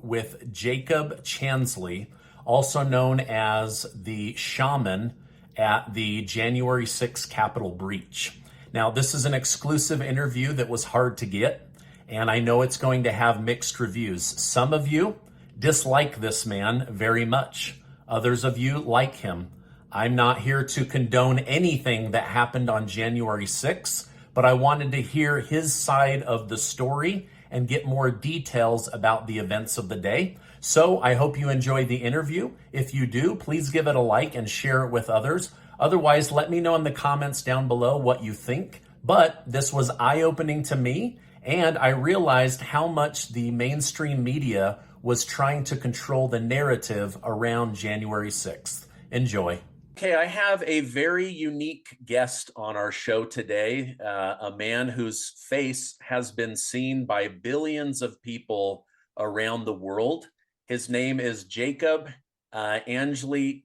with Jacob Chansleya, also known as the shaman at the January 6th Capitol breach. Now, this is an exclusive interview that was hard to get, and I know it's going to have mixed reviews. Some of you dislike this man very much. Others of you like him. I'm not here to condone anything that happened on January 6th, but I wanted to hear his side of the story and get more details about the events of the day. So I hope you enjoy the interview. If you do, please give it a like and share it with others. Otherwise, let me know in the comments down below what you think. But this was eye-opening to me, and I realized how much the mainstream media was trying to control the narrative around January 6th. Enjoy. Okay, I have a very unique guest on our show today, a man whose face has been seen by billions of people around the world. His name is Jacob Chansleya,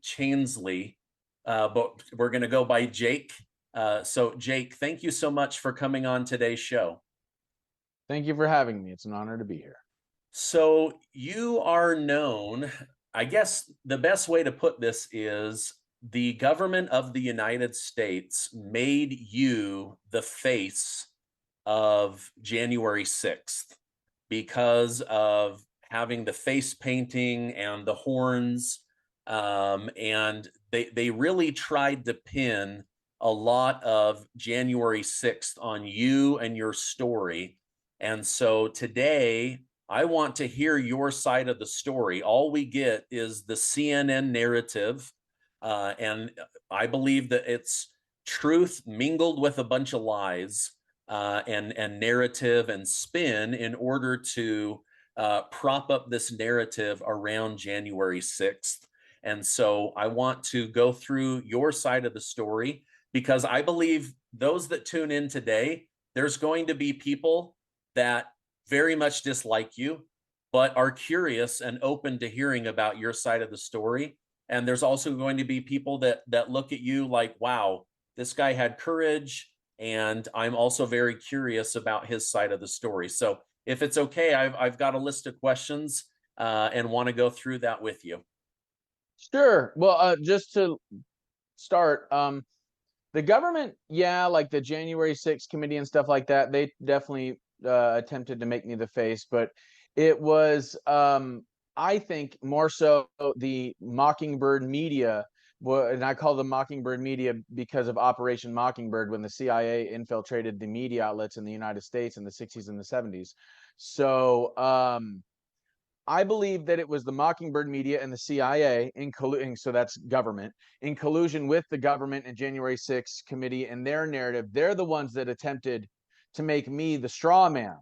but we're going to go by Jake. So Jake, thank you so much for coming on today's show. Thank you for having me. It's an honor to be here. So you are known, I guess the best way to put this is, the government of the United States made you the face of January 6th because of having the face painting and the horns. And they really tried to pin a lot of January 6th on you and your story. And so today, I want to hear your side of the story. All we get is the CNN narrative. And I believe that it's truth mingled with a bunch of lies and narrative and spin in order to prop up this narrative around January 6th. And so I want to go through your side of the story, because I believe those that tune in today, there's going to be people that very much dislike you, but are curious and open to hearing about your side of the story. And there's also going to be people that look at you like, wow, this guy had courage. And I'm also very curious about his side of the story. So if it's okay, I've got a list of questions and want to go through that with you. Sure. Well, just to start, the government, yeah, like the January 6th committee and stuff like that, they definitely attempted to make me the face, but it was I think more so the Mockingbird media, and I call them Mockingbird media because of Operation Mockingbird, when the CIA infiltrated the media outlets in the United States in the 60s and the 70s. So I believe that it was the Mockingbird media and the CIA so that's government, in collusion with the government and January 6th committee and their narrative. They're the ones that attempted to make me the straw man.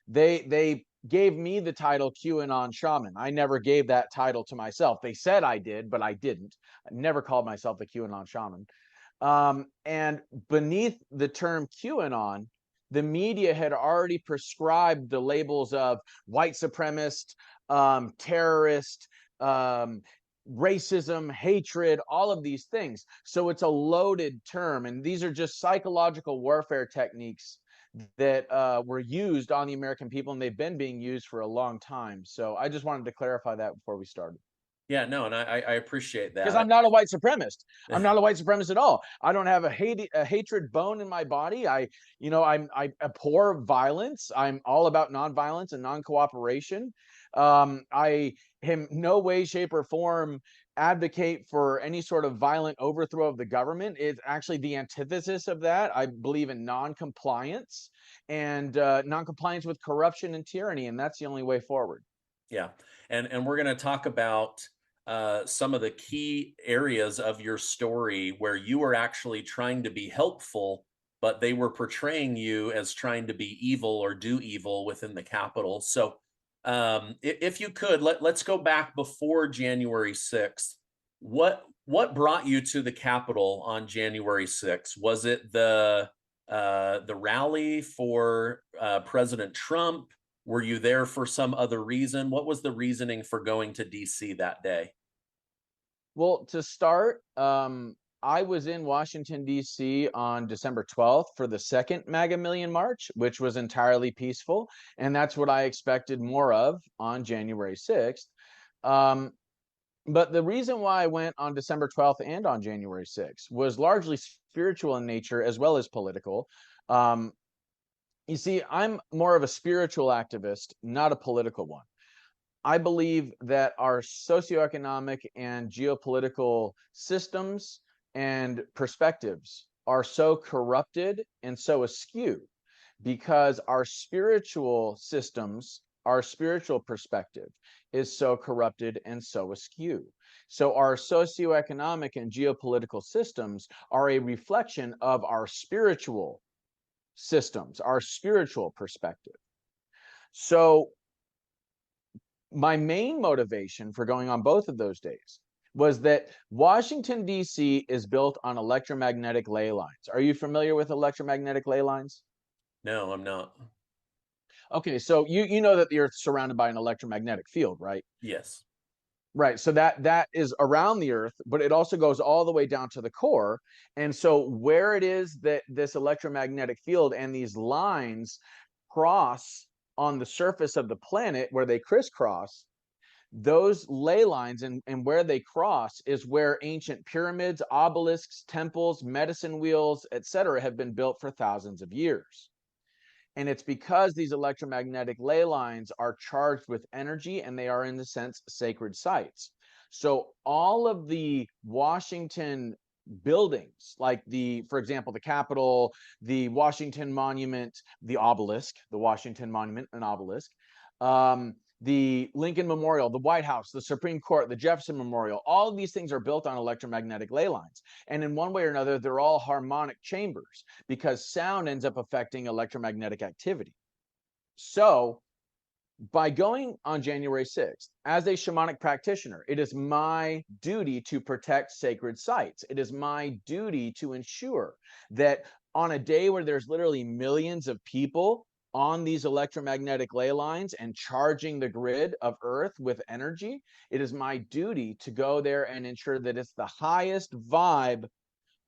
They gave me the title QAnon shaman. I never gave that title to myself. They said I did, but I didn't. I never called myself the QAnon shaman. And beneath the term QAnon, the media had already prescribed the labels of white supremacist, terrorist, racism, hatred, all of these things. So it's a loaded term. And these are just psychological warfare techniques that were used on the American people, and they've been being used for a long time. So I just wanted to clarify that before we started. Yeah, no, and I appreciate that. Because I'm not a white supremacist. I'm not a white supremacist at all. I don't have a hatred bone in my body. I abhor violence. I'm all about nonviolence and non-cooperation. I am no way, shape, or form advocate for any sort of violent overthrow of the government. It's actually the antithesis of that. I believe in non-compliance and non-compliance with corruption and tyranny, and that's the only way forward. Yeah, and we're going to talk about some of the key areas of your story where you were actually trying to be helpful, but they were portraying you as trying to be evil or do evil within the Capitol. So if you could, let's go back before January 6th. What brought you to the Capitol on January 6th? Was it the rally for President Trump? Were you there for some other reason? What was the reasoning for going to DC that day? Well, to start, I was in Washington, D.C. on December 12th for the second MAGA Million March, which was entirely peaceful. And that's what I expected more of on January 6th. But the reason why I went on December 12th and on January 6th was largely spiritual in nature as well as political. You see, I'm more of a spiritual activist, not a political one. I believe that our socioeconomic and geopolitical systems and perspectives are so corrupted and so askew because our spiritual systems, our spiritual perspective is so corrupted and so askew. So our socioeconomic and geopolitical systems are a reflection of our spiritual systems, our spiritual perspective. So my main motivation for going on both of those days was that Washington, D.C. is built on electromagnetic ley lines. Are you familiar with electromagnetic ley lines? No, I'm not. Okay, so you know that the Earth's surrounded by an electromagnetic field, right? Yes. Right, so that is around the Earth, but it also goes all the way down to the core. And so where it is that this electromagnetic field and these lines cross on the surface of the planet, where they crisscross, those ley lines and where they cross is where ancient pyramids, obelisks, temples, medicine wheels, etc. have been built for thousands of years. And it's because these electromagnetic ley lines are charged with energy and they are, in a sense, sacred sites. So all of the Washington buildings, like for example, the Capitol, the Washington Monument, the obelisk, the Washington Monument, an obelisk, the Lincoln Memorial, the White House, the Supreme Court, the Jefferson Memorial, all of these things are built on electromagnetic ley lines. And in one way or another, they're all harmonic chambers because sound ends up affecting electromagnetic activity. So by going on January 6th, as a shamanic practitioner, it is my duty to protect sacred sites. It is my duty to ensure that on a day where there's literally millions of people on these electromagnetic ley lines and charging the grid of Earth with energy, it is my duty to go there and ensure that it's the highest vibe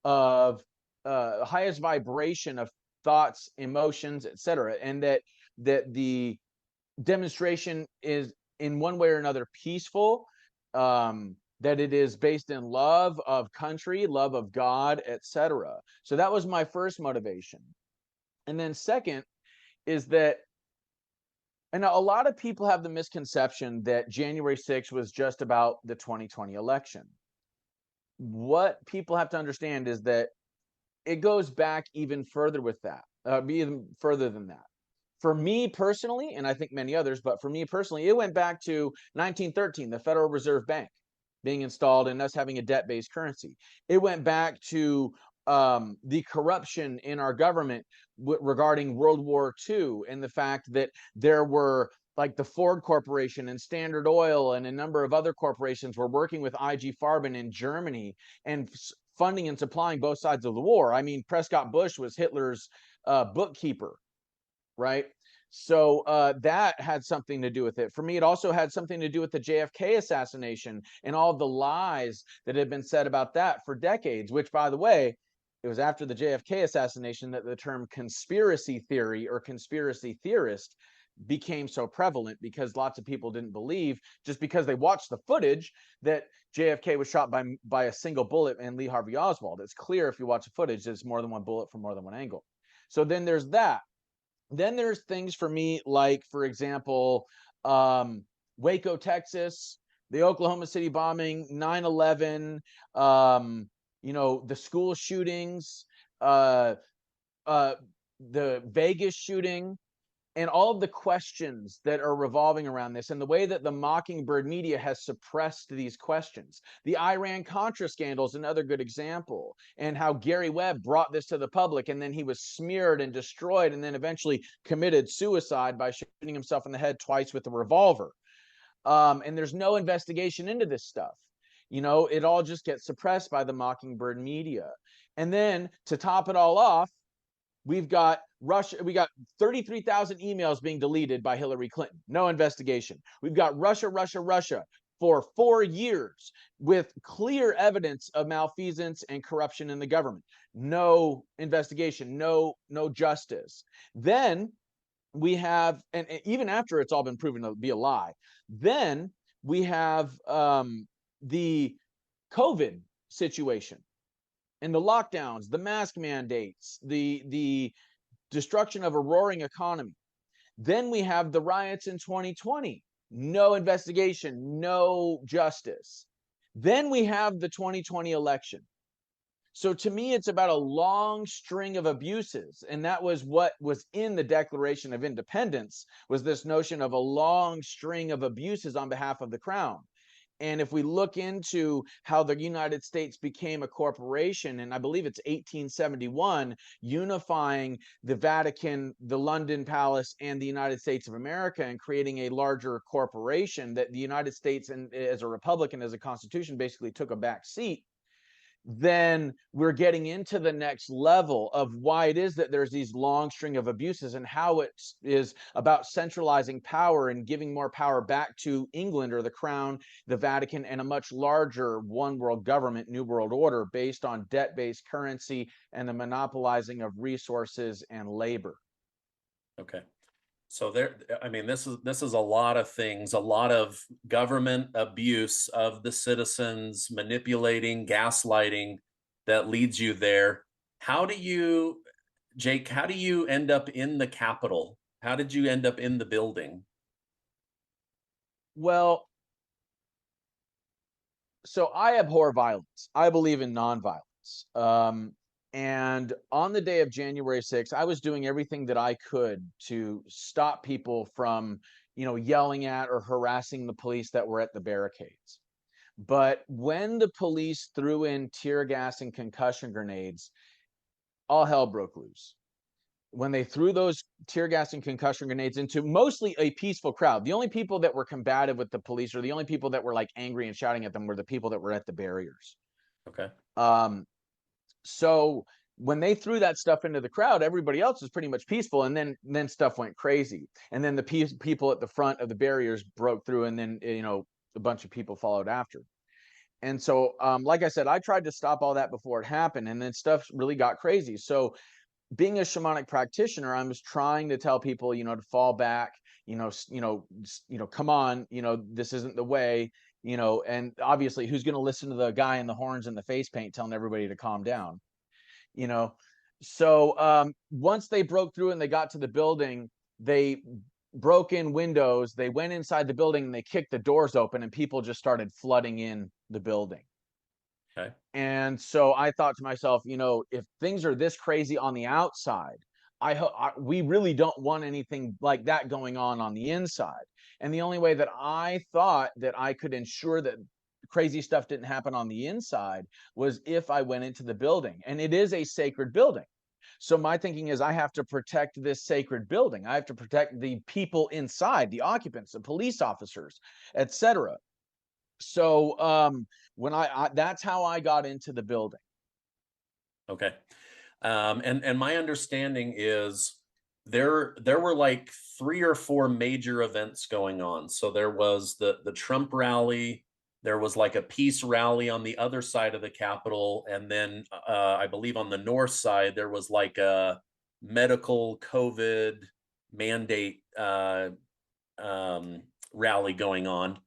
of highest vibration of thoughts, emotions, etc., and that the demonstration is in one way or another peaceful, that it is based in love of country, love of God, etc. So that was my first motivation. And then second is that, and a lot of people have the misconception that January 6th was just about the 2020 election. What people have to understand is that it goes back even further with that, even further than that. For me personally, and I think many others, but for me personally, it went back to 1913, the Federal Reserve Bank being installed and us having a debt-based currency. It went back to the corruption in our government regarding World War II and the fact that there were, like, the Ford Corporation and Standard Oil and a number of other corporations were working with IG Farben in Germany and funding and supplying both sides of the war. I mean, Prescott Bush was Hitler's bookkeeper, right? So that had something to do with it. For me, it also had something to do with the JFK assassination and all the lies that had been said about that for decades, which, by the way, it was after the JFK assassination that the term conspiracy theory or conspiracy theorist became so prevalent, because lots of people didn't believe, just because they watched the footage, that JFK was shot by a single bullet and Lee Harvey Oswald. It's clear if you watch the footage, there's more than one bullet from more than one angle. So then there's that. Then there's things for me like, for example, Waco, Texas, the Oklahoma City bombing, 9/11, you know, the school shootings, the Vegas shooting, and all of the questions that are revolving around this, and the way that the Mockingbird media has suppressed these questions. The Iran-Contra scandal is another good example, and how Gary Webb brought this to the public, and then he was smeared and destroyed, and then eventually committed suicide by shooting himself in the head twice with a revolver. And there's no investigation into this stuff. You know, it all just gets suppressed by the Mockingbird media. And then to top it all off, we've got Russia. We got 33,000 emails being deleted by Hillary Clinton. No investigation. We've got Russia for 4 years with clear evidence of malfeasance and corruption in the government. No investigation, no justice. Then we have, and even after it's all been proven to be a lie, then we have the COVID situation and the lockdowns, the mask mandates, the destruction of a roaring economy. Then we have the riots in 2020. No investigation, no justice. Then we have the 2020 election. So to me, it's about a long string of abuses. And that was what was in the Declaration of Independence, was this notion of a long string of abuses on behalf of the crown. And if we look into how the United States became a corporation, and I believe it's 1871, unifying the Vatican, the London Palace, and the United States of America, and creating a larger corporation, that the United States, and as a republic and as a constitution, basically took a back seat. Then we're getting into the next level of why it is that there's these long string of abuses, and how it is about centralizing power and giving more power back to England, or the crown, the Vatican, and a much larger one world government, new world order, based on debt-based currency and the monopolizing of resources and labor. Okay. So there, I mean, this is a lot of things, a lot of government abuse of the citizens, manipulating, gaslighting, that leads you there. How do you, Jake, how do you end up in the Capitol? How did you end up in the building? Well, so I abhor violence. I believe in nonviolence. And on the day of January 6th, I was doing everything that I could to stop people from, yelling at or harassing the police that were at the barricades. But when the police threw in tear gas and concussion grenades, all hell broke loose. When they threw those tear gas and concussion grenades into mostly a peaceful crowd, the only people that were combative with the police, or the only people that were like angry and shouting at them, were the people that were at the barriers. Okay. So when they threw that stuff into the crowd, everybody else was pretty much peaceful, and then stuff went crazy. And then the people at the front of the barriers broke through, and then a bunch of people followed after. And so, like I said, I tried to stop all that before it happened, and then stuff really got crazy. So, being a shamanic practitioner, I was trying to tell people, to fall back, come on, this isn't the way. And obviously, who's going to listen to the guy in the horns and the face paint telling everybody to calm down? So once they broke through and they got to the building, they broke in windows, they went inside the building, and they kicked the doors open, and people just started flooding in the building. Okay. And so I thought to myself, if things are this crazy on the outside, we really don't want anything like that going on the inside. And the only way that I thought that I could ensure that crazy stuff didn't happen on the inside was if I went into the building. And it is a sacred building. So my thinking is, I have to protect this sacred building. I have to protect the people inside, the occupants, the police officers, etc. So when that's how I got into the building. Okay. And my understanding is there were like 3 or 4 major events going on. So there was the Trump rally, there was like a peace rally on the other side of the Capitol, and then I believe on the north side there was like a medical COVID mandate rally going on.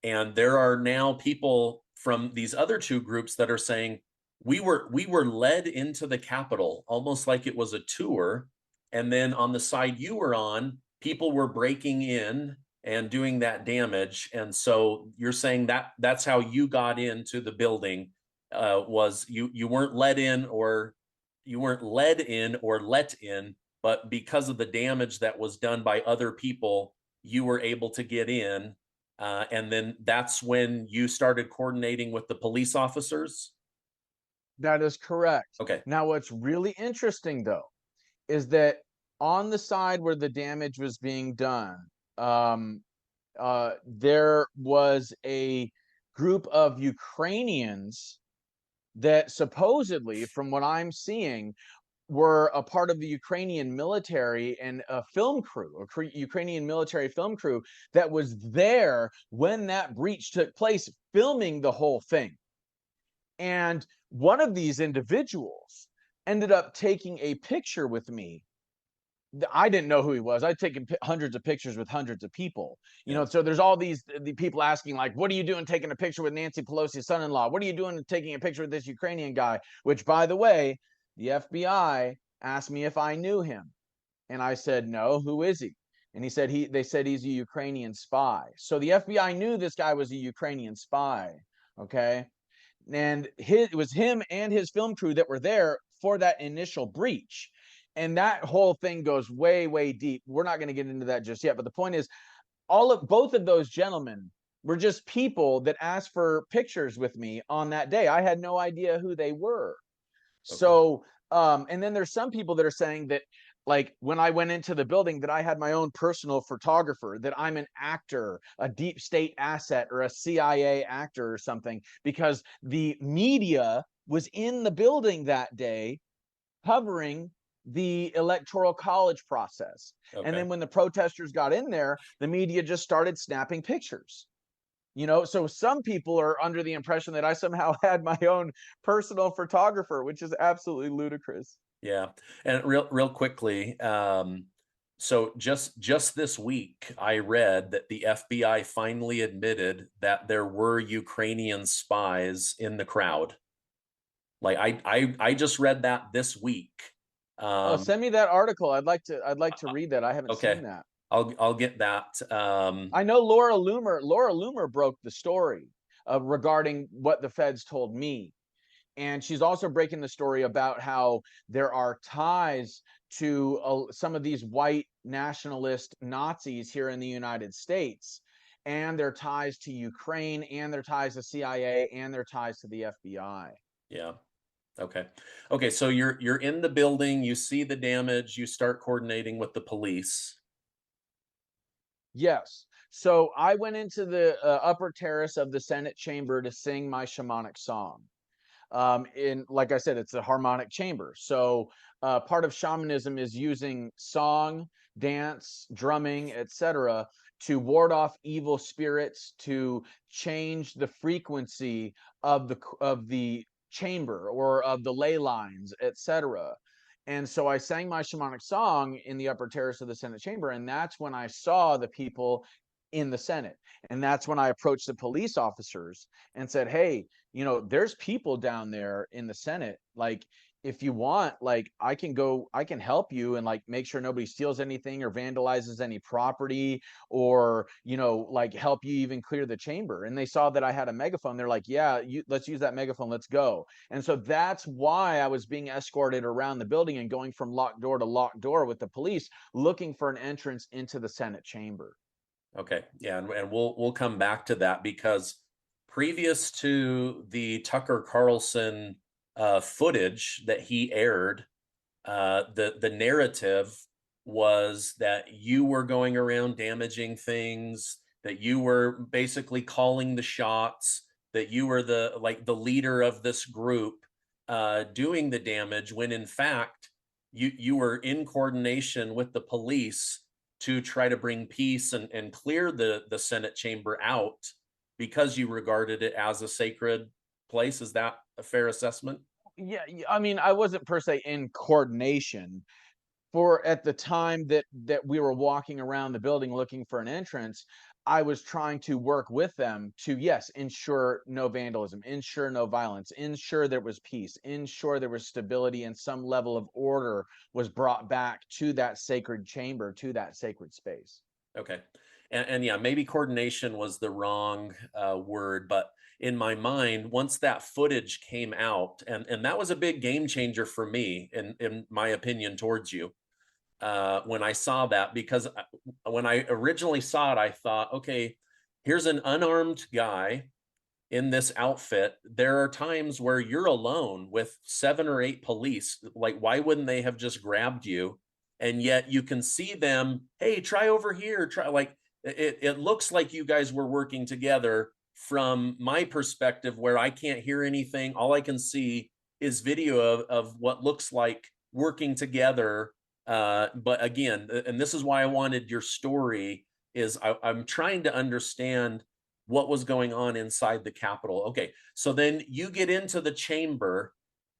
And there are now people from these other 2 groups that are saying, we were led into the Capitol almost like it was a tour. And then on the side you were on, people were breaking in and doing that damage. And so you're saying that that's how you got into the building, was you weren't let in, or let in, but because of the damage that was done by other people, you were able to get in. And then that's when you started coordinating with the police officers? That is correct. Okay. Now, what's really interesting, though, is that on the side where the damage was being done, there was a group of Ukrainians that supposedly, from what I'm seeing, were a part of the Ukrainian military and a film crew, a Ukrainian military film crew that was there when that breach took place, filming the whole thing. And one of these individuals ended up taking a picture with me. I didn't know who he was. I'd taken hundreds of pictures with hundreds of people, you know. So there's all the people asking, like, what are you doing taking a picture with Nancy Pelosi's son-in-law? What are you doing taking a picture with this Ukrainian guy? Which, by the way, the FBI asked me if I knew him. And I said, no, who is he? And he said, they said he's a Ukrainian spy. So the FBI knew this guy was a Ukrainian spy. Okay. And it was him and his film crew that were there for that initial breach. And that whole thing goes way, way deep. We're not going to get into that just yet. But the point is, both of those gentlemen were just people that asked for pictures with me on that day. I had no idea who they were. Okay. So, and then there's some people that are saying that, like, when I went into the building, that I had my own personal photographer, that I'm an actor, a deep state asset, or a CIA actor or something, because the media was in the building that day covering the electoral college process. Okay. And then when the protesters got in there, the media just started snapping pictures. You know, so some people are under the impression that I somehow had my own personal photographer, which is absolutely ludicrous. Yeah. And real quickly, so just this week, I read that the FBI finally admitted that there were Ukrainian spies in the crowd. Like I just read that this week. Send me that article. I'd like to read that. I haven't seen that. I'll get that. I know Laura Loomer broke the story regarding what the feds told me. And she's also breaking the story about how there are ties to some of these white nationalist Nazis here in the United States, and their ties to Ukraine, and their ties to CIA, and their ties to the FBI. Yeah. Okay. Okay. So you're in the building, you see the damage, you start coordinating with the police. Yes. So I went into the upper terrace of the Senate chamber to sing my shamanic song. Like I said, it's a harmonic chamber. So part of shamanism is using song, dance, drumming, etc., to ward off evil spirits, to change the frequency of the chamber or of the ley lines, etc. And so I sang my shamanic song in the upper terrace of the Senate chamber, and that's when I saw the people in the Senate. And that's when I approached the police officers and said, hey, you know, there's people down there in the Senate. Like, if you want, like, I can help you and, like, make sure nobody steals anything or vandalizes any property, or, you know, like, help you even clear the chamber. And they saw that I had a megaphone. They're like, yeah, let's use that megaphone. Let's go. And so that's why I was being escorted around the building and going from locked door to locked door with the police, looking for an entrance into the Senate chamber. Okay. Yeah. And we'll come back to that, because previous to the Tucker Carlson footage that he aired, the narrative was that you were going around damaging things, that you were basically calling the shots, that you were the leader of this group doing the damage, when in fact you were in coordination with the police to try to bring peace and clear the Senate chamber out, because you regarded it as a sacred place. Is that a fair assessment? Yeah, I mean, I wasn't per se in coordination. For at the time that we were walking around the building looking for an entrance, I was trying to work with them to, yes, ensure no vandalism, ensure no violence, ensure there was peace, ensure there was stability, and some level of order was brought back to that sacred chamber, to that sacred space. Okay. And yeah, maybe coordination was the wrong word, but in my mind, once that footage came out, and that was a big game changer for me, in my opinion, towards you, when I saw that, because when I originally saw it, I thought, okay, here's an unarmed guy in this outfit. There are times where you're alone with 7 or 8 police. Like, why wouldn't they have just grabbed you? And yet you can see them, hey, try over here, try. Like, it looks like you guys were working together. From my perspective, where I can't hear anything, all I can see is video of what looks like working together. But again, and this is why I wanted your story, is I'm trying to understand what was going on inside the Capitol. Okay, so then you get into the chamber,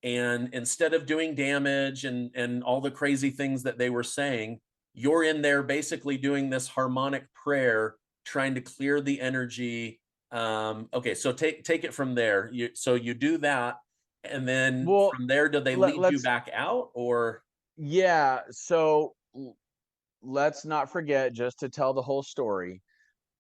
and instead of doing damage and all the crazy things that they were saying, you're in there basically doing this harmonic prayer, trying to clear the energy. Okay, so take it from there. So you do that, and then Well, from there, do they lead you let's back out, or? yeah. So let's not forget, just to tell the whole story.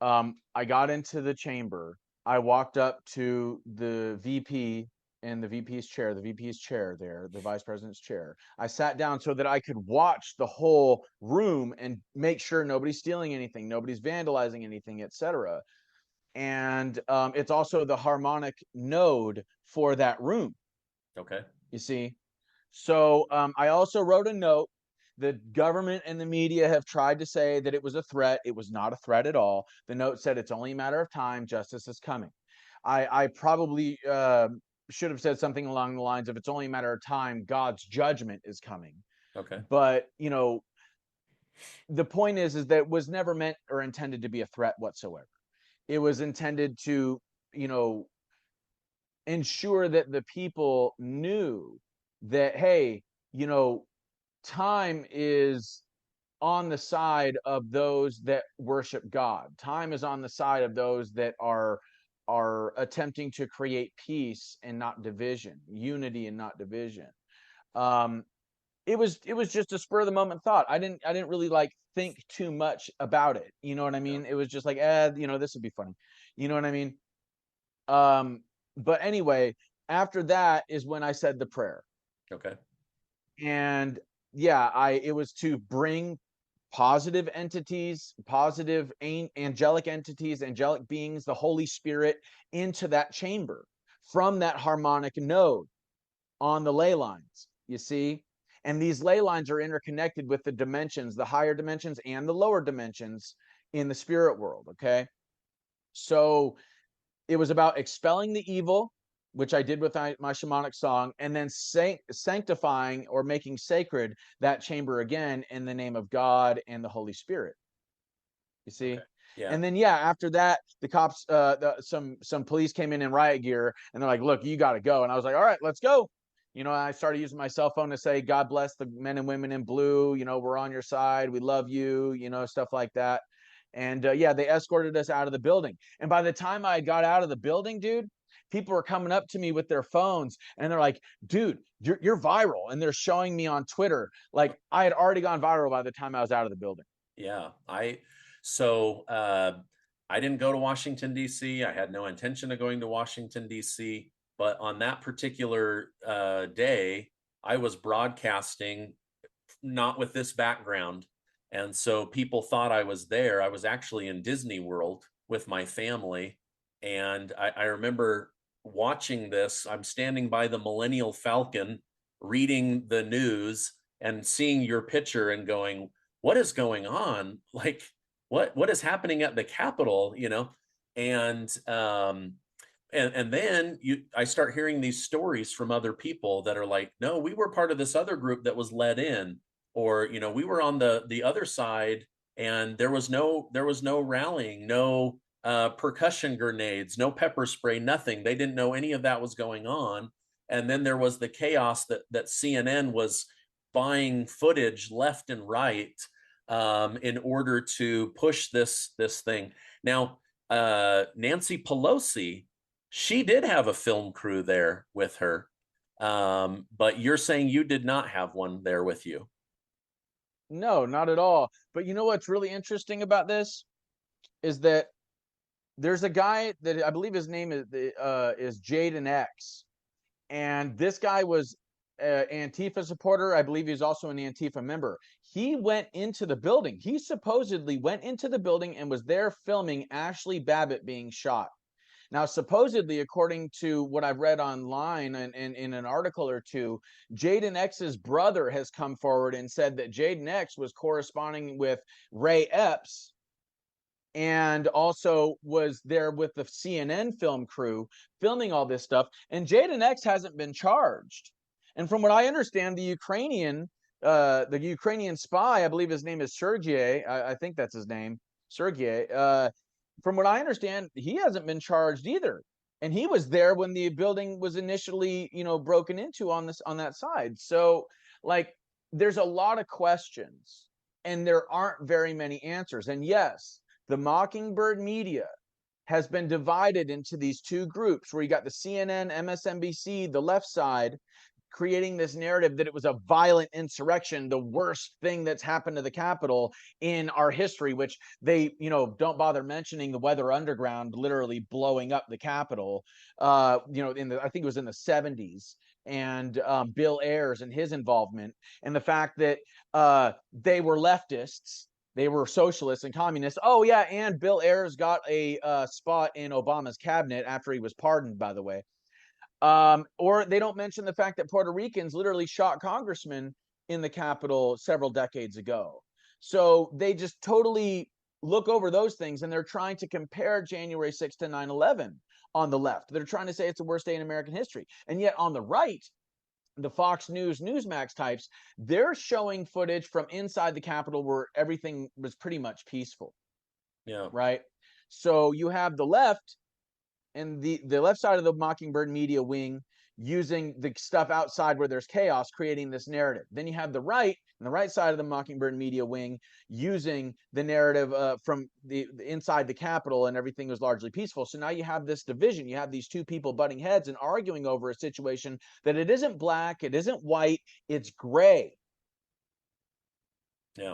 I got into the chamber. I walked up to the VP and the VP's chair there, the vice president's chair. I sat down so that I could watch the whole room and make sure nobody's stealing anything, nobody's vandalizing anything, etc. And it's also the harmonic node for that room. Okay. You see? So I also wrote a note. The government and the media have tried to say that it was a threat. It was not a threat at all. The note said it's only a matter of time. Justice is coming. I probably should have said something along the lines of, it's only a matter of time. God's judgment is coming. Okay. But, you know, the point is that it was never meant or intended to be a threat whatsoever. It was intended to, you know, ensure that the people knew that, hey, you know, time is on the side of those that worship God. Time is on the side of those that are attempting to create peace and not division, unity and not division. It was just a spur of the moment thought. I didn't really like think too much about it. You know what I mean? Yeah. It was just like, you know, this would be funny. You know what I mean? But anyway, after that is when I said the prayer. Okay. And yeah, it was to bring positive entities, positive angelic entities, angelic beings, the Holy Spirit into that chamber from that harmonic node on the ley lines, you see? And these ley lines are interconnected with the dimensions, the higher dimensions and the lower dimensions in the spirit world, okay? So it was about expelling the evil, which I did with my shamanic song, and then sanctifying or making sacred that chamber again in the name of God and the Holy Spirit. You see? Okay. Yeah. And then yeah, after that, the cops, some police came in riot gear, and they're like, "Look, you got to go." And I was like, "All right, let's go." You know, I started using my cell phone to say, "God bless the men and women in blue. You know, we're on your side. We love you." You know, stuff like that. And yeah, they escorted us out of the building. And by the time I got out of the building, dude, people were coming up to me with their phones, and they're like, "Dude, you're viral." And they're showing me on Twitter. Like, I had already gone viral by the time I was out of the building. Yeah. I didn't go to Washington, D.C. I had no intention of going to Washington, D.C. But on that particular day, I was broadcasting not with this background. And so people thought I was there. I was actually in Disney World with my family. And I remember watching this. I'm standing by the Millennial Falcon reading the news and seeing your picture and going, what is going on? Like, what is happening at the Capitol, you know? And then I start hearing these stories from other people that are like, no, we were part of this other group that was let in, or, you know, we were on the other side, and there was no rallying, no percussion grenades, no pepper spray, nothing. They didn't know any of that was going on. And then there was the chaos that CNN was buying footage left and right in order to push this thing. Now, Nancy Pelosi, she did have a film crew there with her, but you're saying you did not have one there with you. No, not at all. But you know what's really interesting about this is that there's a guy that I believe his name is Jaden X, and this guy was an Antifa supporter. I believe he's also an Antifa member. He went into the building. He supposedly went into the building and was there filming Ashley Babbitt being shot. Now, supposedly, according to what I've read online and in an article or two, Jaden X's brother has come forward and said that Jaden X was corresponding with Ray Epps and also was there with the CNN film crew filming all this stuff. And Jaden X hasn't been charged. And from what I understand, the Ukrainian spy, I believe his name is Sergei, I think that's his name, Sergei. From what I understand, he hasn't been charged either. And he was there when the building was initially, broken into on that side. So, like, there's a lot of questions and there aren't very many answers. And yes, the Mockingbird media has been divided into these two groups where you got the CNN, MSNBC, the left side, creating this narrative that it was a violent insurrection, the worst thing that's happened to the Capitol in our history, which they, don't bother mentioning the Weather Underground literally blowing up the Capitol, I think it was in the 70s, and Bill Ayers and his involvement, and the fact that they were leftists, they were socialists and communists. Oh yeah, and Bill Ayers got a spot in Obama's cabinet after he was pardoned, by the way. Or they don't mention the fact that Puerto Ricans literally shot congressmen in the Capitol several decades ago. So they just totally look over those things, and they're trying to compare January 6th to 9/11 on the left. They're trying to say it's the worst day in American history. And yet on the right, the Fox News, Newsmax types, they're showing footage from inside the Capitol where everything was pretty much peaceful. Yeah. Right. So you have the left and the left side of the Mockingbird media wing using the stuff outside where there's chaos, creating this narrative. Then you have the right, and the right side of the Mockingbird media wing using the narrative from the inside the Capitol, and everything was largely peaceful. So now you have this division. You have these two people butting heads and arguing over a situation that it isn't black, it isn't white, it's gray. Yeah.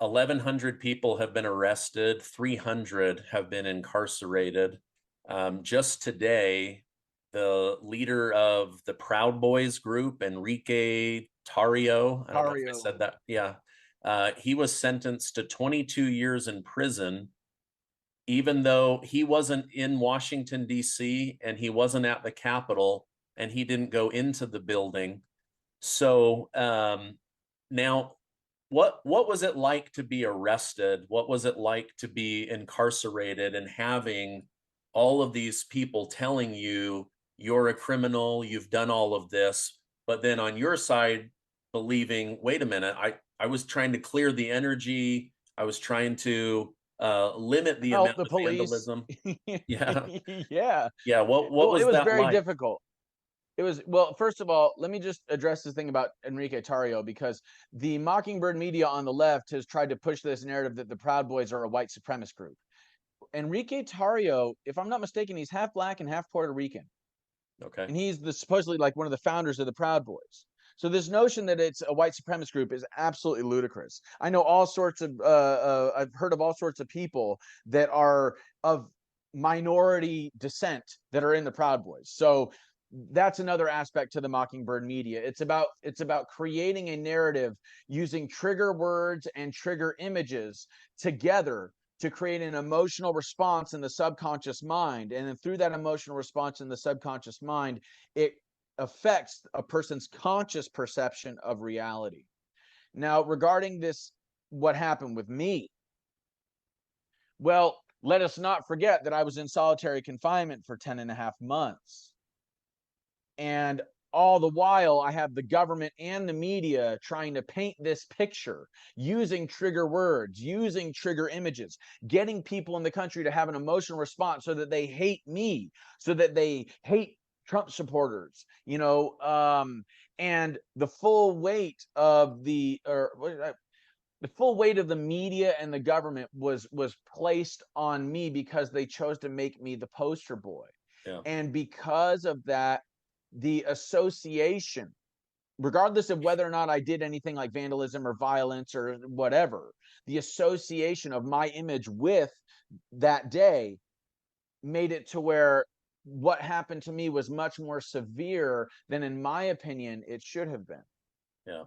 1,100 people have been arrested. 300 have been incarcerated. Just today, the leader of the Proud Boys group, Enrique Tarrio, I don't know if I said that. Yeah. He was sentenced to 22 years in prison, even though he wasn't in Washington, D.C., and he wasn't at the Capitol, and he didn't go into the building. So now, what was it like to be arrested? What was it like to be incarcerated and having all of these people telling you you're a criminal, you've done all of this, but then on your side believing, wait a minute, I was trying to clear the energy, I was trying to limit the amount of vandalism. Yeah. Yeah. Yeah. What was it was that very like? difficult. It was, well, first of all, let me just address this thing about Enrique Tarrio, because the Mockingbird media on the left has tried to push this narrative that the Proud Boys are a white supremacist group. Enrique Tarrio, if I'm not mistaken, he's half black and half Puerto Rican. Okay. And he's supposedly like one of the founders of the Proud Boys. So this notion that it's a white supremacist group is absolutely ludicrous. I know all sorts of, I've heard of all sorts of people that are of minority descent that are in the Proud Boys. So that's another aspect to the Mockingbird media. It's about creating a narrative using trigger words and trigger images together to create an emotional response in the subconscious mind. And then through that emotional response in the subconscious mind, it affects a person's conscious perception of reality. Now, regarding this, what happened with me? Well, let us not forget that I was in solitary confinement for 10.5 months. And all the while, I have the government and the media trying to paint this picture using trigger words, using trigger images, getting people in the country to have an emotional response so that they hate me, so that they hate Trump supporters, and the full weight of the media and the government was placed on me because they chose to make me the poster boy. Yeah. And because of that, the association, regardless of whether or not I did anything like vandalism or violence or whatever, the association of my image with that day made it to where what happened to me was much more severe than, in my opinion, it should have been. Yeah.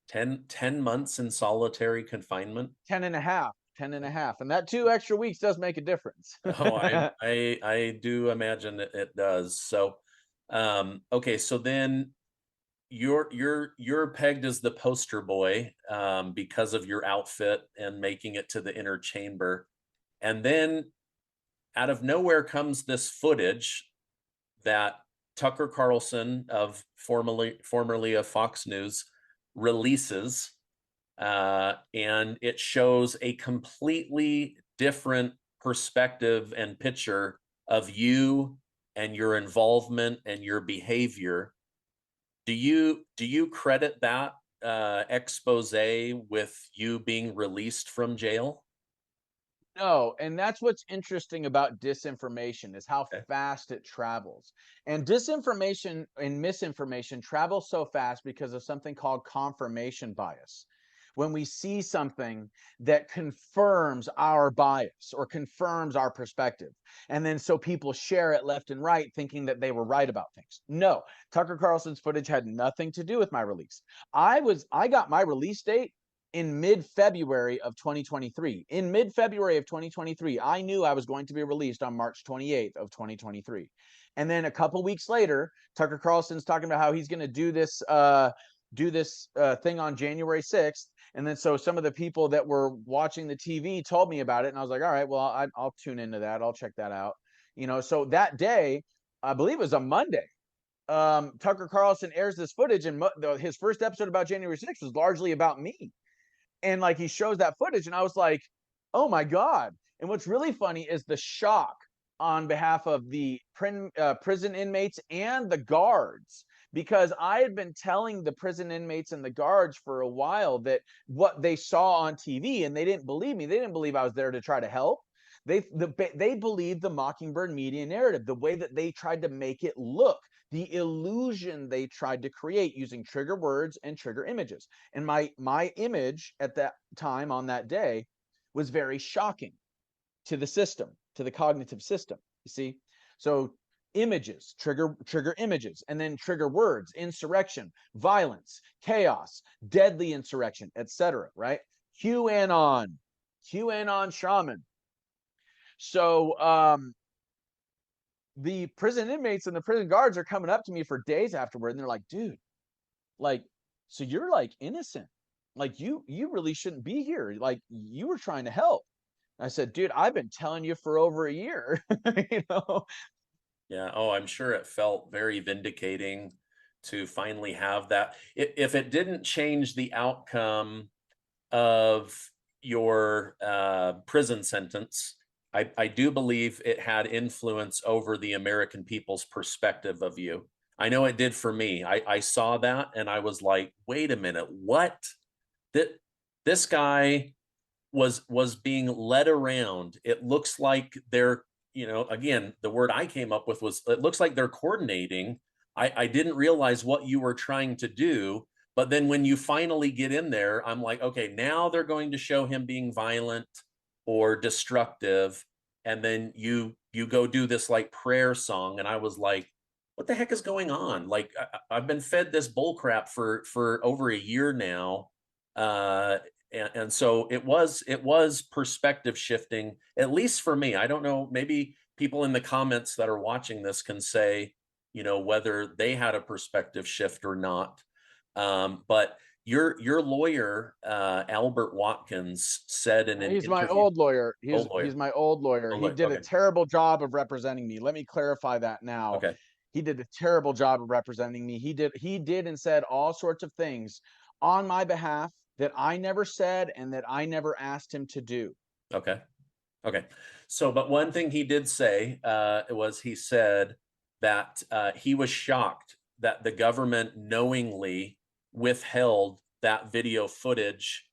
10 months in solitary confinement. 10 and a half. And that 2 extra weeks does make a difference. Oh, I do imagine it does. So okay, so then you're pegged as the poster boy because of your outfit and making it to the inner chamber. And then out of nowhere comes this footage that Tucker Carlson of formerly of Fox News releases, and it shows a completely different perspective and picture of you and your involvement and your behavior. Do you credit that expose with you being released from jail? No, and that's what's interesting about disinformation is how Okay. fast it travels. And disinformation and misinformation travel so fast because of something called confirmation bias. When we see something that confirms our bias or confirms our perspective, and then so people share it left and right thinking that they were right about things. No, Tucker Carlson's footage had nothing to do with my release. I got my release date in mid-February of 2023. In mid-February of 2023, I knew I was going to be released on March 28th of 2023. And then a couple weeks later, Tucker Carlson's talking about how he's going to do this thing on January 6th. And then so some of the people that were watching the TV told me about it, and I was like, all right, well, I'll tune into that. I'll check that out. You know, so that day, I believe it was a Monday, Tucker Carlson airs this footage, and his first episode about January 6th was largely about me. And like he shows that footage, and I was like, oh my God. And what's really funny is the shock on behalf of the prison inmates and the guards, because I had been telling the prison inmates and the guards for a while that what they saw on TV, and they didn't believe me. They didn't believe I was there to try to help. They believed the Mockingbird media narrative, the way that they tried to make it look, the illusion they tried to create using trigger words and trigger images. And my image at that time on that day was very shocking to the system, to the cognitive system. You see, so images, trigger images, and then trigger words: insurrection, violence, chaos, deadly insurrection, etc. Right? QAnon shaman. So the prison inmates and the prison guards are coming up to me for days afterward, and they're like, dude, like, so you're like innocent, like you really shouldn't be here, like you were trying to help. I said, dude, I've been telling you for over a year. You know. Yeah. Oh, I'm sure it felt very vindicating to finally have that. If it didn't change the outcome of your prison sentence, I do believe it had influence over the American people's perspective of you. I know it did for me. I saw that and I was like, wait a minute, what? That this guy was being led around. It looks like they're, again, the word I came up with was, it looks like they're coordinating. I didn't realize what you were trying to do. But then when you finally get in there, I'm like, okay, now they're going to show him being violent or destructive. And then you go do this like prayer song. And I was like, what the heck is going on? Like I've been fed this bull crap for over a year now. And so it was perspective shifting, at least for me. I don't know, maybe people in the comments that are watching this can say, whether they had a perspective shift or not. But your lawyer, Albert Watkins, said in an He's my interview. old lawyer. Old lawyer. He's my old lawyer. Old He lawyer. did a Okay. terrible job of representing me. Let me clarify that now. Okay. He did a terrible job of representing me. He did and said all sorts of things on my behalf that I never said and that I never asked him to do. Okay. Okay. So, but one thing he did say was he said that he was shocked that the government knowingly withheld that video footage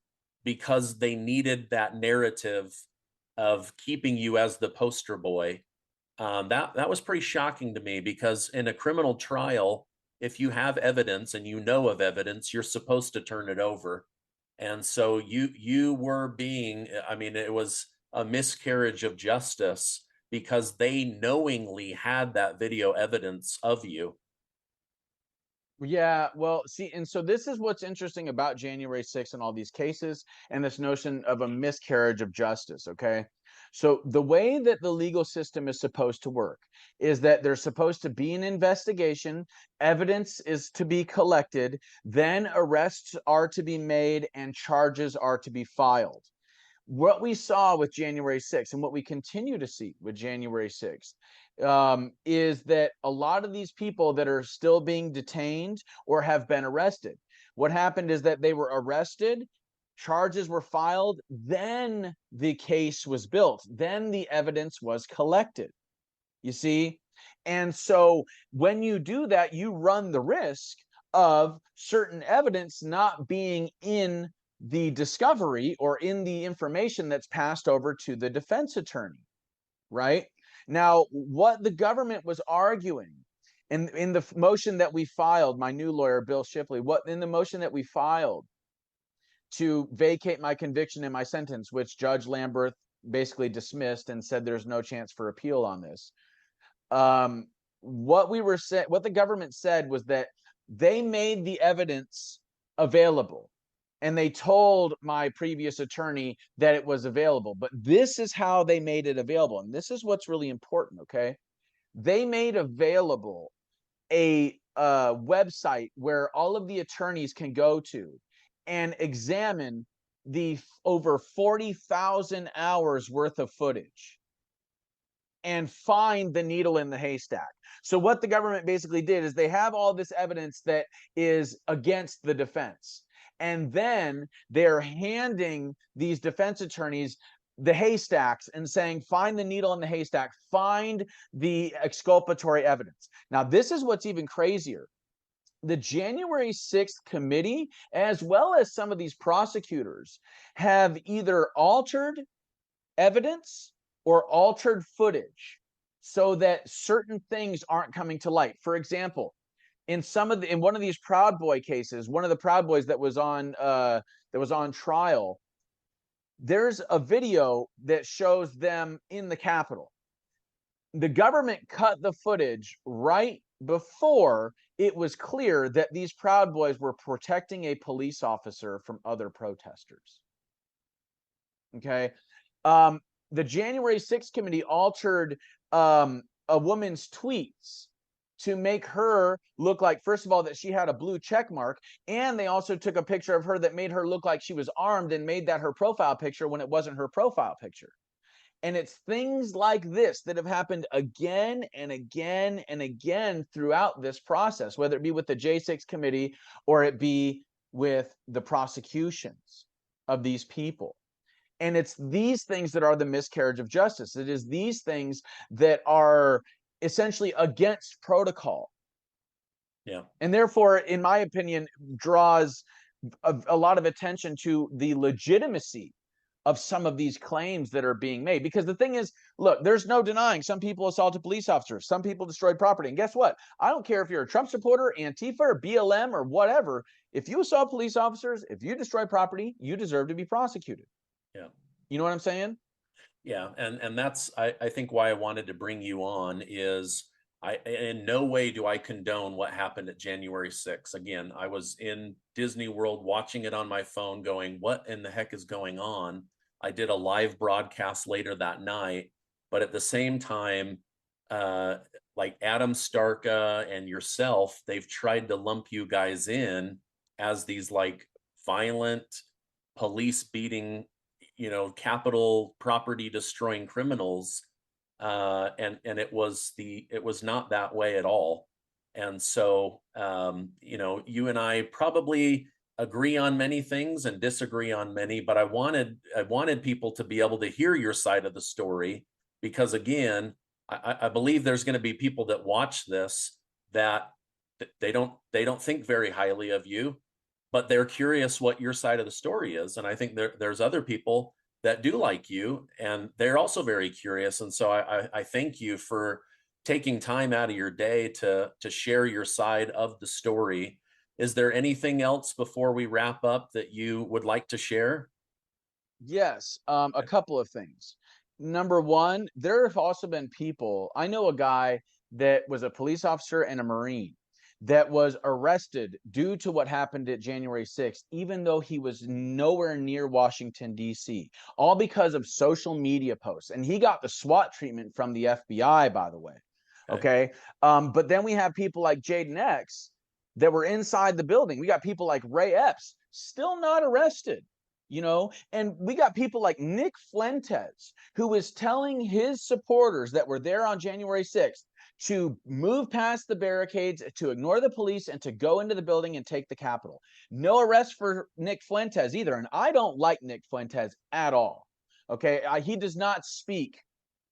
because they needed that narrative of keeping you as the poster boy. That was pretty shocking to me, because in a criminal trial, if you have evidence and you know of evidence, you're supposed to turn it over. And so you were being, I mean, it was a miscarriage of justice because they knowingly had that video evidence of you. Yeah, well, see, and so this is what's interesting about January 6th and all these cases and this notion of a miscarriage of justice, okay? So the way that the legal system is supposed to work is that there's supposed to be an investigation, evidence is to be collected, then arrests are to be made and charges are to be filed. what we saw with January 6th and what we continue to see with January 6th is that a lot of these people that are still being detained or have been arrested, what happened is that they were arrested, charges were filed, then the case was built, then the evidence was collected. You see? And so when you do that, you run the risk of certain evidence not being in the discovery or in the information that's passed over to the defense attorney, right? Now, what the government was arguing in the motion that we filed, my new lawyer, Bill Shipley, what in the motion that we filed to vacate my conviction and my sentence, which Judge Lamberth basically dismissed and said there's no chance for appeal on this. What the government said was that they made the evidence available, and they told my previous attorney that it was available. But this is how they made it available, and this is what's really important. Okay, they made available a website where all of the attorneys can go to and examine the over 40,000 hours worth of footage and find the needle in the haystack. So what the government basically did is they have all this evidence that is against the defense. And then they're handing these defense attorneys the haystacks and saying, find the needle in the haystack, find the exculpatory evidence. Now, this is what's even crazier. The January 6th committee, as well as some of these prosecutors, have either altered evidence or altered footage so that certain things aren't coming to light. For example, in one of these Proud Boy cases, one of the Proud Boys that was on trial, there's a video that shows them in the Capitol. The government cut the footage right before it was clear that these Proud Boys were protecting a police officer from other protesters. Okay. The January 6th committee altered a woman's tweets to make her look like, first of all, that she had a blue check mark, and they also took a picture of her that made her look like she was armed and made that her profile picture when it wasn't her profile picture. And it's things like this that have happened again and again and again throughout this process, whether it be with the J6 committee or it be with the prosecutions of these people. And it's these things that are the miscarriage of justice. It is these things that are essentially against protocol. Yeah. And therefore, in my opinion, draws a lot of attention to the legitimacy of some of these claims that are being made. Because the thing is, look, there's no denying some people assaulted police officers, some people destroyed property. And guess what? I don't care if you're a Trump supporter, Antifa, or BLM, or whatever. If you assault police officers, if you destroy property, you deserve to be prosecuted. Yeah. You know what I'm saying? Yeah. And that's, I think why I wanted to bring you on is in no way do I condone what happened at January 6th. Again, I was in Disney World watching it on my phone going, what in the heck is going on? I did a live broadcast later that night, but at the same time, like Adam Starka and yourself, they've tried to lump you guys in as these like violent police beating, Capitol property destroying criminals. And it was not that way at all. And so, you and I probably agree on many things and disagree on many, but I wanted people to be able to hear your side of the story, because again, I believe there's going to be people that watch this that they don't think very highly of you, but they're curious what your side of the story is. And I think there's other people that do like you, and they're also very curious. And so I thank you for taking time out of your day to share your side of the story. Is there anything else before we wrap up that you would like to share? Yes, a couple of things. Number one, there have also been people, I know a guy that was a police officer and a Marine that was arrested due to what happened at January 6th, even though he was nowhere near Washington, D.C., all because of social media posts. And he got the SWAT treatment from the FBI, by the way. Okay. But then we have people like Jaden X that were inside the building. We got people like Ray Epps still not arrested you know, and we got people like Nick Fuentes, who is telling his supporters that were there on January 6th to move past the barricades, to ignore the police, and to go into the building and take the Capitol. No arrest for Nick Fuentes either. And I don't like Nick Fuentes at all. Okay. He does not speak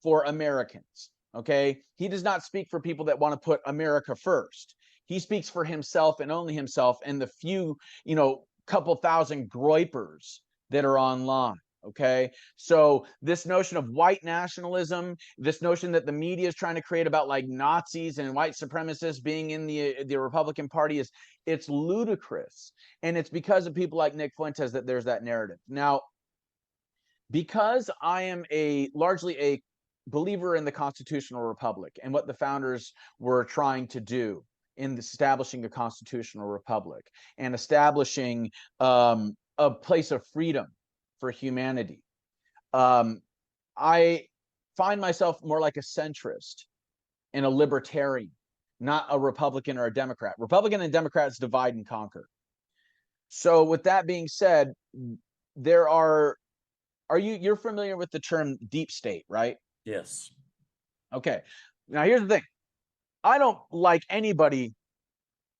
for Americans. Okay. He does not speak for people that want to put America first. He speaks for himself and only himself and the few, you know, couple thousand groypers that are online. Okay. So this notion of white nationalism, this notion that the media is trying to create about like Nazis and white supremacists being in the Republican Party it's ludicrous. And it's because of people like Nick Fuentes that there's that narrative. Now, because I am largely a believer in the constitutional republic and what the founders were trying to do in establishing a constitutional republic and establishing a place of freedom for humanity. I find myself more like a centrist and a libertarian, not a Republican or a Democrat. Republican and Democrats divide and conquer. So with that being said, you're familiar with the term deep state, right? Yes. Okay. Now here's the thing. I don't like anybody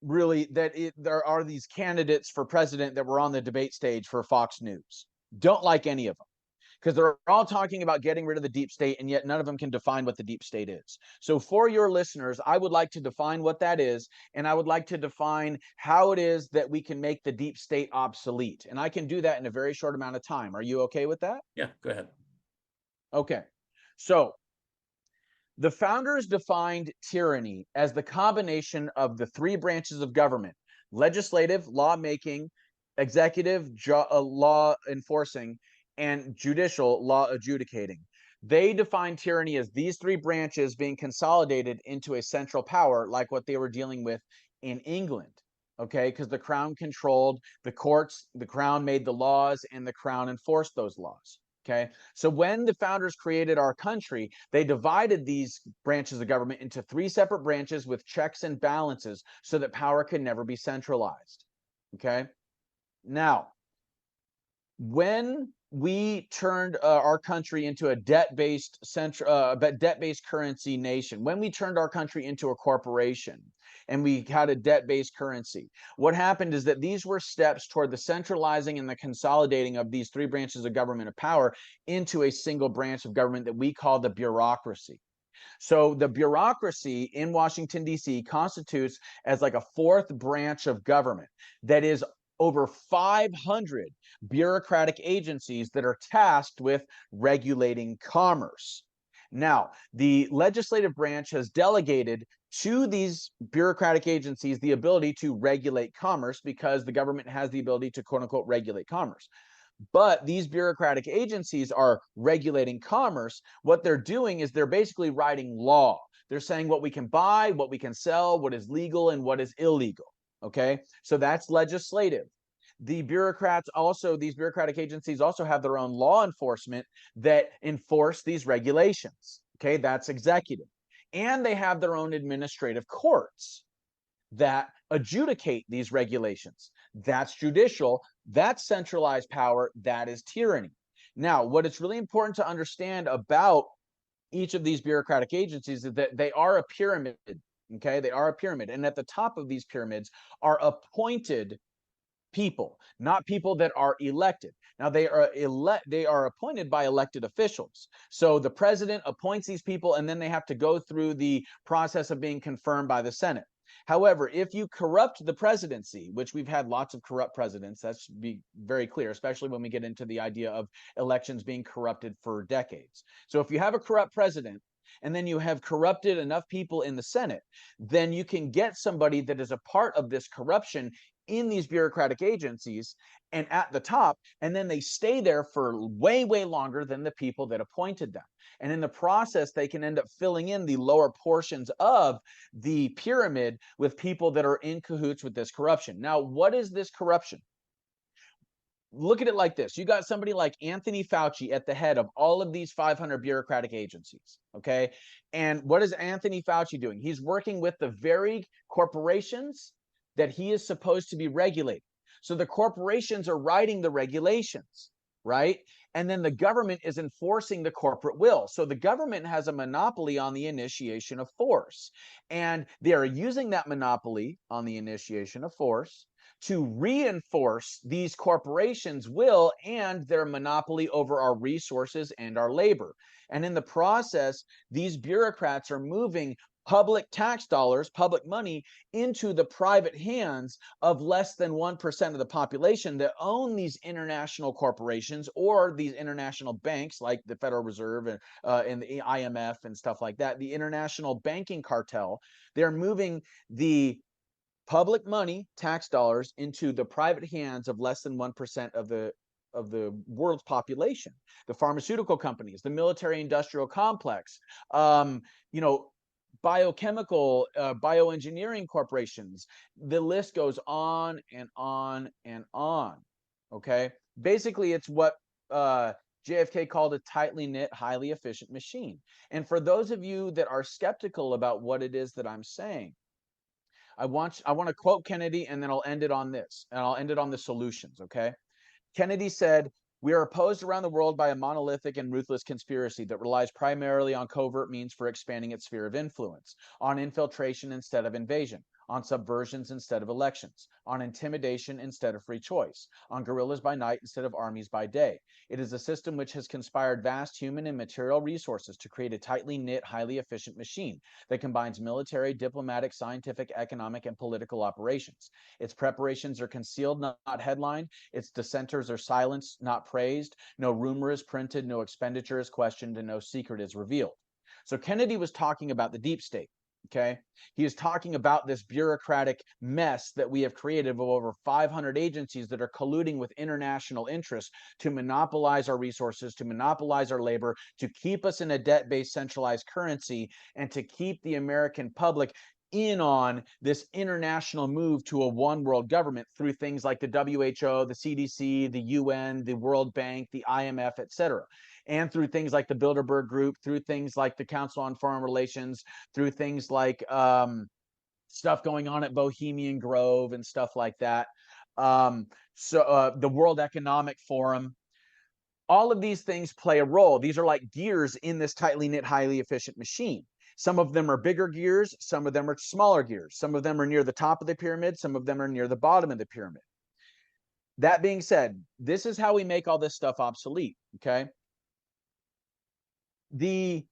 really there are these candidates for president that were on the debate stage for Fox News. Don't like any of them because they're all talking about getting rid of the deep state, and yet none of them can define what the deep state is. So for your listeners, I would like to define what that is, and I would like to define how it is that we can make the deep state obsolete. And I can do that in a very short amount of time. Are you okay with that? Yeah, go ahead. Okay. So the founders defined tyranny as the combination of the three branches of government: legislative, lawmaking, executive, law enforcing, and judicial, law adjudicating. They defined tyranny as these three branches being consolidated into a central power, like what they were dealing with in England. Okay, because the crown controlled the courts, the crown made the laws, and the crown enforced those laws. Okay, so when the founders created our country, they divided these branches of government into three separate branches with checks and balances so that power could never be centralized. Okay, now, when we turned our country into a debt-based currency nation, when we turned our country into a corporation and we had a debt-based currency, what happened is that these were steps toward the centralizing and the consolidating of these three branches of government of power into a single branch of government that we call the bureaucracy. So the bureaucracy in Washington, D.C. constitutes as like a fourth branch of government that is over 500 bureaucratic agencies that are tasked with regulating commerce. Now, the legislative branch has delegated to these bureaucratic agencies the ability to regulate commerce because the government has the ability to, quote unquote, regulate commerce. But these bureaucratic agencies are regulating commerce. What they're doing is they're basically writing law. They're saying what we can buy, what we can sell, what is legal and what is illegal. Okay, so that's legislative. The bureaucrats also, these bureaucratic agencies also have their own law enforcement that enforce these regulations. Okay, that's executive. And they have their own administrative courts that adjudicate these regulations. That's judicial. That's centralized power. That is tyranny. Now, what it's really important to understand about each of these bureaucratic agencies is that they are a pyramid. Okay, they are a pyramid. And at the top of these pyramids are appointed people, not people that are elected. Now they are appointed by elected officials. So the president appoints these people and then they have to go through the process of being confirmed by the Senate. However, if you corrupt the presidency, which we've had lots of corrupt presidents, that should be very clear, especially when we get into the idea of elections being corrupted for decades. So if you have a corrupt president, and then you have corrupted enough people in the Senate, then you can get somebody that is a part of this corruption in these bureaucratic agencies and at the top, and then they stay there for way, way longer than the people that appointed them. And in the process, they can end up filling in the lower portions of the pyramid with people that are in cahoots with this corruption. Now, what is this corruption? Look at it like this. You got somebody like Anthony Fauci at the head of all of these 500 bureaucratic agencies, okay? And what is Anthony Fauci doing? He's working with the very corporations that he is supposed to be regulating. So the corporations are writing the regulations, right? And then the government is enforcing the corporate will. So the government has a monopoly on the initiation of force. And they are using that monopoly on the initiation of force to reinforce these corporations' will and their monopoly over our resources and our labor. And in the process, these bureaucrats are moving public tax dollars, public money, into the private hands of less than 1% of the population that own these international corporations or these international banks like the Federal Reserve and the IMF and stuff like that. The international banking cartel, they're moving the public money, tax dollars, into the private hands of less than 1% of the world's population. The pharmaceutical companies, the military industrial complex, you know, biochemical, bioengineering corporations. The list goes on and on and on. Okay. Basically, it's what JFK called a tightly knit, highly efficient machine. And for those of you that are skeptical about what it is that I'm saying, I want to quote Kennedy, and then I'll end it on this, and I'll end it on the solutions. Okay. Kennedy said, "We are opposed around the world by a monolithic and ruthless conspiracy that relies primarily on covert means for expanding its sphere of influence, on infiltration instead of invasion, on subversions instead of elections, on intimidation instead of free choice, on guerrillas by night instead of armies by day. It is a system which has conspired vast human and material resources to create a tightly knit, highly efficient machine that combines military, diplomatic, scientific, economic, and political operations. Its preparations are concealed, not headlined. Its dissenters are silenced, not praised. No rumor is printed, no expenditure is questioned, and no secret is revealed." So Kennedy was talking about the deep state. Okay. He is talking about this bureaucratic mess that we have created of over 500 agencies that are colluding with international interests to monopolize our resources, to monopolize our labor, to keep us in a debt-based centralized currency, and to keep the American public in on this international move to a one world government through things like the WHO, the CDC, the UN, the World Bank, the IMF, etc. And through things like the Bilderberg Group, through things like the Council on Foreign Relations, through things like stuff going on at Bohemian Grove and stuff like that. The World Economic Forum. All of these things play a role. These are like gears in this tightly knit, highly efficient machine. Some of them are bigger gears, some of them are smaller gears. Some of them are near the top of the pyramid, some of them are near the bottom of the pyramid. That being said, this is how we make all this stuff obsolete, okay? The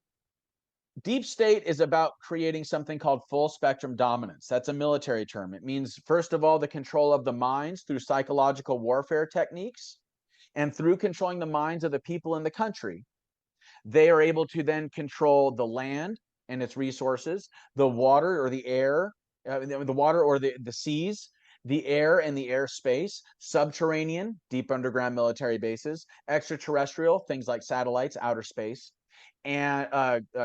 deep state is about creating something called full spectrum dominance. That's a military term. It means, first of all, the control of the minds through psychological warfare techniques. And through controlling the minds of the people in the country, they are able to then control the land and its resources, the water or the air, the water or the seas, the air and the airspace, subterranean, deep underground military bases, extraterrestrial, things like satellites, outer space, and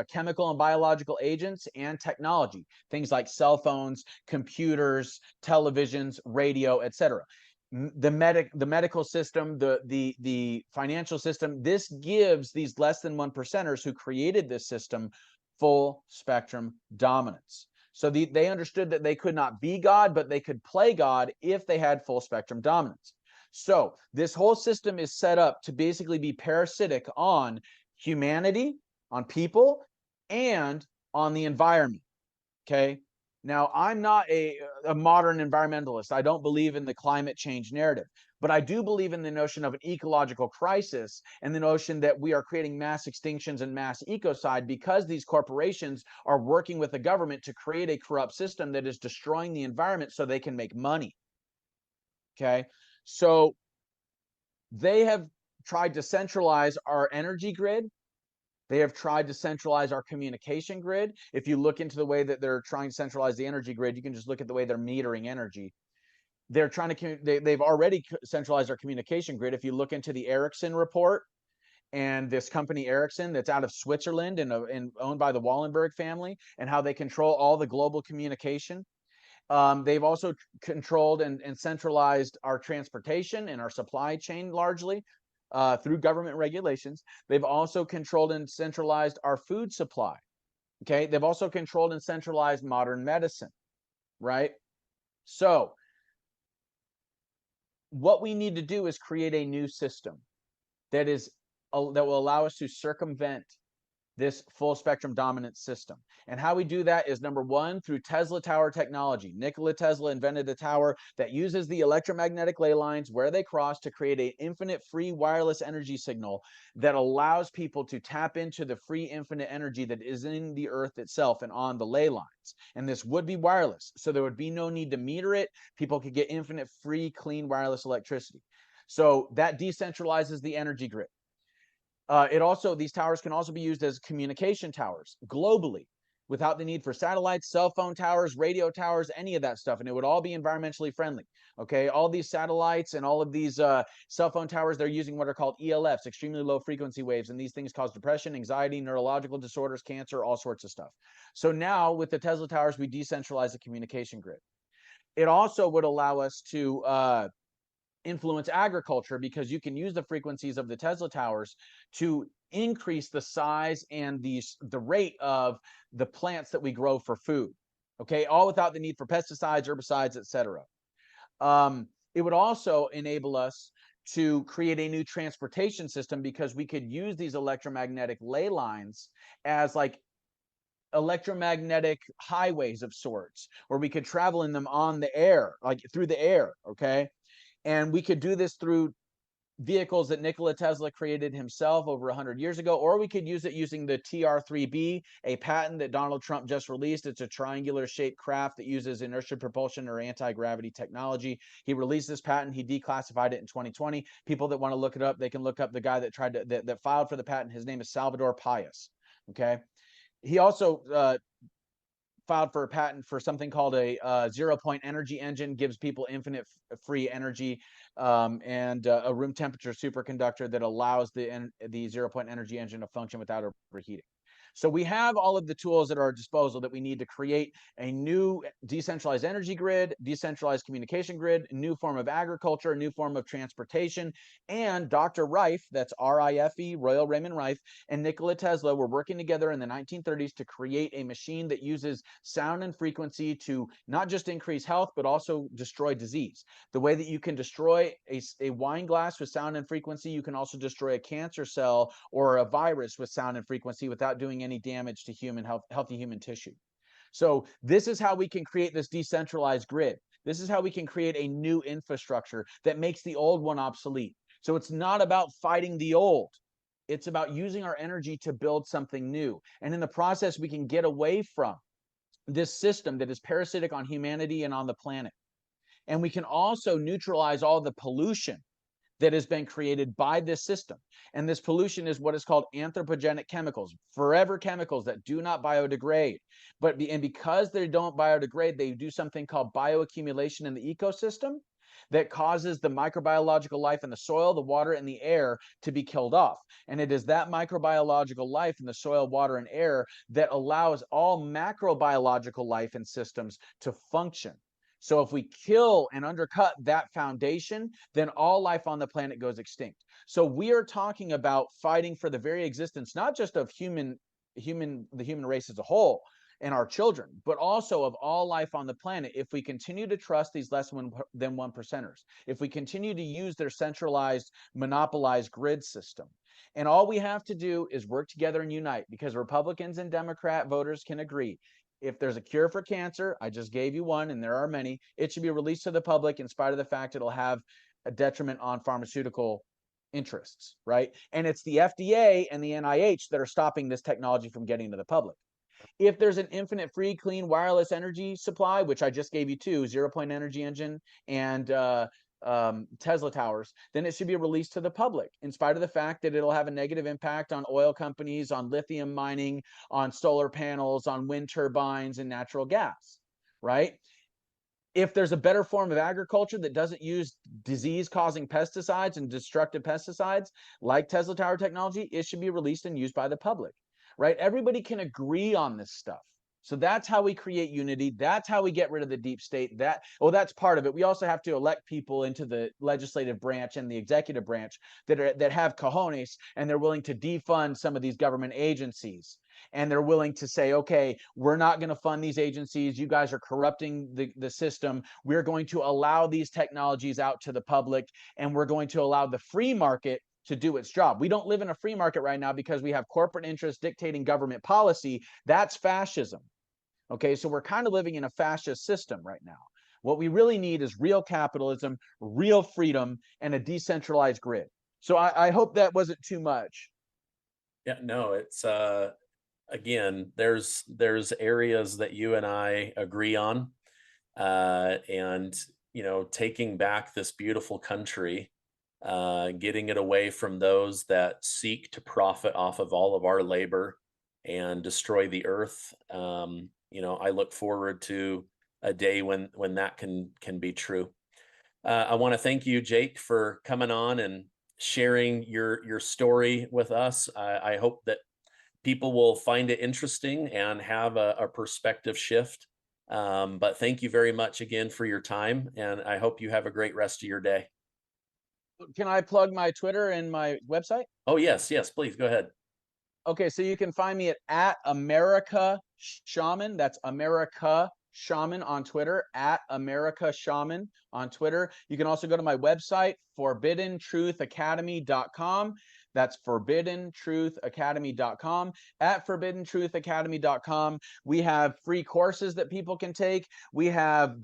chemical and biological agents, and technology, things like cell phones, computers, televisions, radio, etc. The medical system, the financial system. This gives these less than 1%ers who created this system full spectrum dominance. So they understood that they could not be God, but they could play God if they had full spectrum dominance. So this whole system is set up to basically be parasitic on humanity, on people, and on the environment. Okay. Now, I'm not a modern environmentalist. I don't believe in the climate change narrative, but I do believe in the notion of an ecological crisis and the notion that we are creating mass extinctions and mass ecocide because these corporations are working with the government to create a corrupt system that is destroying the environment so they can make money. Okay. So they have tried to centralize our energy grid. They have tried to centralize our communication grid. If you look into the way that they're trying to centralize the energy grid, you can just look at the way they're metering energy. They're trying to, they've already centralized our communication grid. If you look into the Ericsson report and this company Ericsson that's out of Switzerland and owned by the Wallenberg family, and how they control all the global communication. They've also controlled and centralized our transportation and our supply chain largely. Through government regulations. They've also controlled and centralized our food supply. Okay. They've also controlled and centralized modern medicine. Right. So what we need to do is create a new system that will allow us to circumvent this full spectrum dominant system. And how we do that is, number one, through Tesla tower technology. Nikola Tesla invented a tower that uses the electromagnetic ley lines where they cross to create an infinite free wireless energy signal that allows people to tap into the free infinite energy that is in the earth itself and on the ley lines. And this would be wireless, so there would be no need to meter it. People could get infinite free clean wireless electricity. So that decentralizes the energy grid. These towers can also be used as communication towers globally without the need for satellites, cell phone towers, radio towers, any of that stuff. And it would all be environmentally friendly. Okay. All these satellites and all of these cell phone towers, they're using what are called ELFs, extremely low frequency waves. And these things cause depression, anxiety, neurological disorders, cancer, all sorts of stuff. So now with the Tesla towers, we decentralize the communication grid. It also would allow us to influence agriculture, because you can use the frequencies of the Tesla towers to increase the size and the rate of the plants that we grow for food. Okay, all without the need for pesticides, herbicides, etc. It would also enable us to create a new transportation system, because we could use these electromagnetic ley lines as like electromagnetic highways of sorts, or we could travel in them on the air, like through the air. Okay. And we could do this through vehicles that Nikola Tesla created himself over 100 years ago, or we could use it using the TR-3B, a patent that Donald Trump just released. It's a triangular shaped craft that uses inertia propulsion or anti-gravity technology. He released this patent. He declassified it in 2020. People that want to look it up, they can look up the guy that that filed for the patent. His name is Salvador Payas. Okay. He also filed for a patent for something called a 0-point energy engine, gives people infinite free energy, and a room temperature superconductor that allows the 0-point energy engine to function without overheating. So we have all of the tools at our disposal that we need to create a new decentralized energy grid, decentralized communication grid, a new form of agriculture, a new form of transportation. And Dr. Rife, that's R-I-F-E, Royal Raymond Rife, and Nikola Tesla were working together in the 1930s to create a machine that uses sound and frequency to not just increase health, but also destroy disease. The way that you can destroy a wine glass with sound and frequency, you can also destroy a cancer cell or a virus with sound and frequency without doing any damage to healthy human tissue. So this is how we can create this decentralized grid. This is how we can create a new infrastructure that makes the old one obsolete. So it's not about fighting the old. It's about using our energy to build something new. And in the process, we can get away from this system that is parasitic on humanity and on the planet. And we can also neutralize all the pollution that has been created by this system. And this pollution is what is called anthropogenic chemicals, forever chemicals that do not biodegrade. And because they don't biodegrade, they do something called bioaccumulation in the ecosystem that causes the microbiological life in the soil, the water, and the air to be killed off. And it is that microbiological life in the soil, water, and air that allows all macrobiological life and systems to function. So if we kill and undercut that foundation, then all life on the planet goes extinct. So we are talking about fighting for the very existence, not just of the human race as a whole and our children, but also of all life on the planet. If we continue to trust these less than 1%ers, if we continue to use their centralized, monopolized grid system, and all we have to do is work together and unite, because Republicans and Democrat voters can agree. If there's a cure for cancer, I just gave you one, and there are many, it should be released to the public in spite of the fact it'll have a detriment on pharmaceutical interests, right? And it's the FDA and the NIH that are stopping this technology from getting to the public. If there's an infinite free, clean, wireless energy supply, which I just gave you two, 0-point energy engine and Tesla towers, then it should be released to the public, in spite of the fact that it'll have a negative impact on oil companies, on lithium mining, on solar panels, on wind turbines, and natural gas, right? If there's a better form of agriculture that doesn't use disease-causing pesticides and destructive pesticides, like Tesla tower technology, it should be released and used by the public, right? Everybody can agree on this stuff. So that's how we create unity. That's how we get rid of the deep state. That's part of it. We also have to elect people into the legislative branch and the executive branch that have cojones, and they're willing to defund some of these government agencies. And they're willing to say, okay, we're not going to fund these agencies. You guys are corrupting the system. We're going to allow these technologies out to the public, and we're going to allow the free market to do its job. We don't live in a free market right now because we have corporate interests dictating government policy. That's fascism. Okay, so we're kind of living in a fascist system right now. What we really need is real capitalism, real freedom, and a decentralized grid. So I hope that wasn't too much. Yeah, no, it's again, there's areas that you and I agree on, and taking back this beautiful country, getting it away from those that seek to profit off of all of our labor and destroy the earth. I look forward to a day when that can be true. I want to thank you, Jake, for coming on and sharing your story with us. I hope that people will find it interesting and have a perspective shift. But thank you very much again for your time, and I hope you have a great rest of your day. Can I plug my Twitter and my website? Oh, yes, please go ahead. Okay, so you can find me at America Shaman. That's America Shaman on Twitter, at America Shaman on Twitter. You can also go to my website, ForbiddenTruthAcademy.com. That's ForbiddenTruthAcademy.com. At ForbiddenTruthAcademy.com, we have free courses that people can take. We have,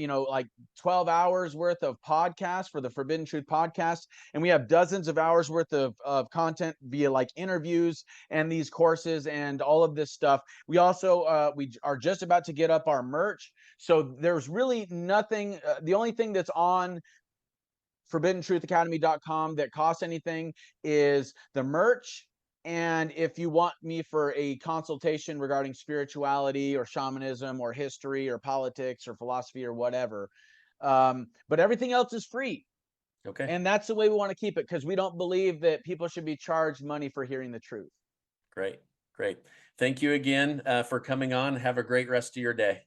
like 12 hours worth of podcasts for the Forbidden Truth podcast. And we have dozens of hours worth of content via like interviews and these courses and all of this stuff. We also, we are just about to get up our merch. So there's really nothing, the only thing that's on ForbiddenTruthAcademy.com that costs anything is the merch. And if you want me for a consultation regarding spirituality or shamanism or history or politics or philosophy or whatever, but everything else is free. Okay. And that's the way we want to keep it, because we don't believe that people should be charged money for hearing the truth. Great. Thank you again for coming on. Have a great rest of your day.